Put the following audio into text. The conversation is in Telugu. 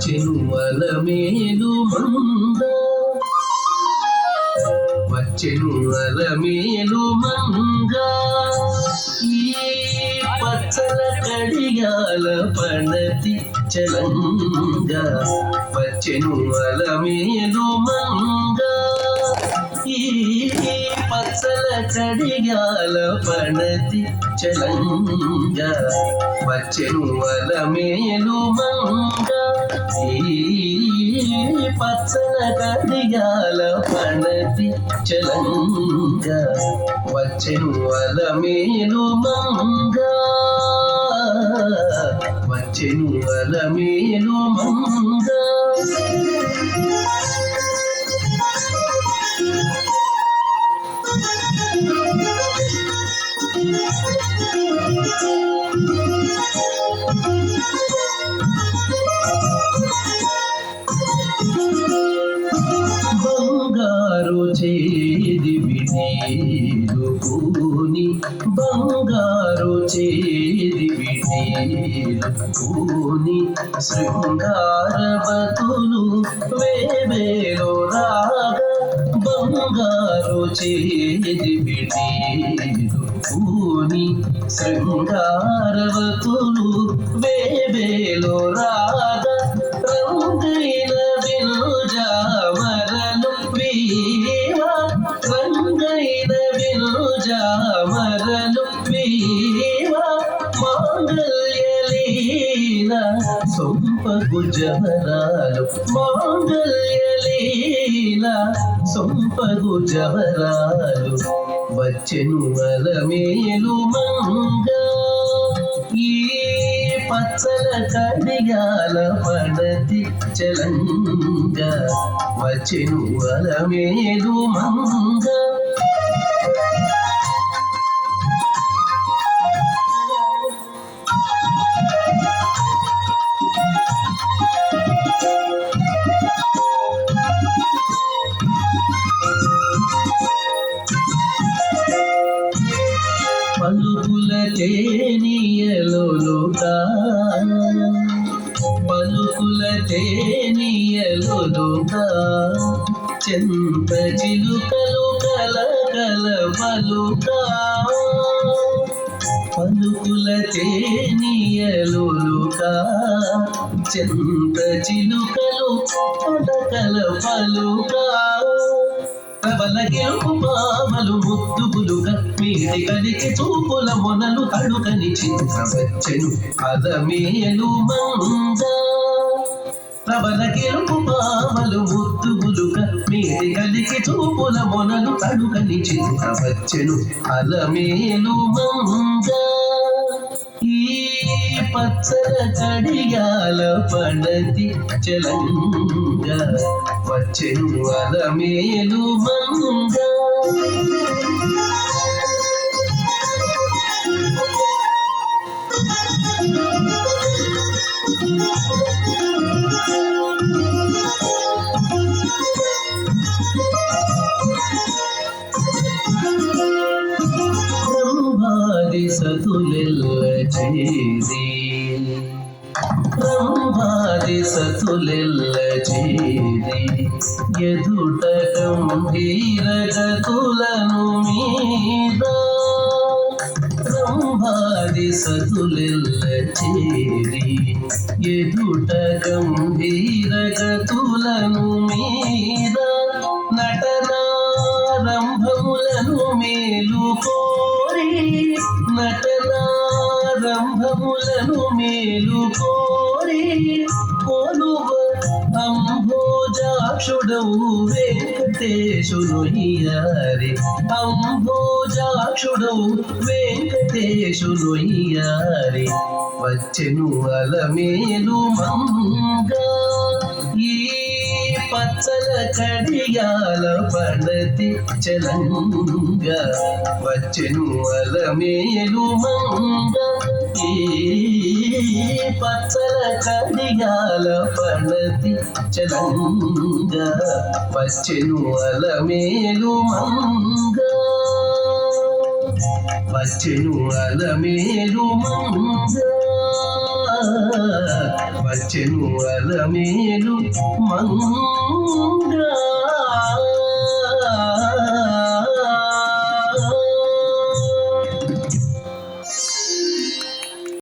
వచ్చెను అలమేలు మంద వచ్చెను అలమేలు మంగ ఈ పచ్చల కడియాల పణతి చలంగ వచ్చెను అలమేలు మంగ ఈ పచ్చల కడియాల పణతి చలంగ వచ్చెను అలమేలు మంగ ఈ పచ్చల కడియాల పణతి చలంగ వచ్చెను అలమేలు మంగ వచ్చెను అలమేలు మంగ బంగారు చేది విడేలుకోని బంగారు చేది విడేలుకోని శృంగారవతులు వేవేలో రాగ బంగారు చేది విడేలుకోని శృంగారవతులు వేవేలో రాగ రంగైన వినుజామరలు వీవా రంగైన వినుజామరలు వీవా మాంగళ్యలీల సొంపగు జవరాలు మాంగళ్యలీల సొంపగు జవరాలు వచ్చెను అలమేలు మంగ ఈ పచ్చల కడియాల పణతి చలంగ వచ్చెను అలమేలు మంగ పలుకుల తేనియలొలుగా పలుకుల తేనియలొలుగా చెంత చిలుకలు కలకల పలుకా పలుకుల తేనియలొలుగా చెంత చిలుకలు కలకల పలుకా ప్రబలగెలుపు పామలు ముద్దుబులుగా మీది కలికి చూపుల మొనలు తడుకని చింతవచ్చెను అలమేలు మంగ ప్రబలగెలుపు పామలు ముద్దుబులుగా మీది కలికి చూపుల మొనలు తడుకని చింతవచ్చెను అలమేలు మంగ ఈ పచ్చల కడియాల పణతి చలంగ వచ్చెను అలమేలు మంగ బ్రహ్మాది సతులెల్ల చేరి బ్రహ్మాది సతులెల్ల చేరి ఎదుట గంభీర గతులను మీద బ్రహ్మాది సతులెల్ల చేరి ఎదుట గంభీర గతులను మీద నటనారంభములను మేలుకోరి నటనారంభములను మేలుకోరి కొలువ అంబోజాక్షుడవు వెంకటేశును ఇయారి అంబోజాక్షుడవు వెంకటేశును ఇయారి వచ్చెను అలమేలు మంగ ఈ పచ్చల కడియాల పణతి చలంగ వచ్చెను అలమేలు మంగ ఈ పచ్చల కడియాల పణతి చలంగ వచ్చెను అలమేలు మంగ వచ్చెను అలమేలు మంగ వచ్చెను అలమేలు మంగ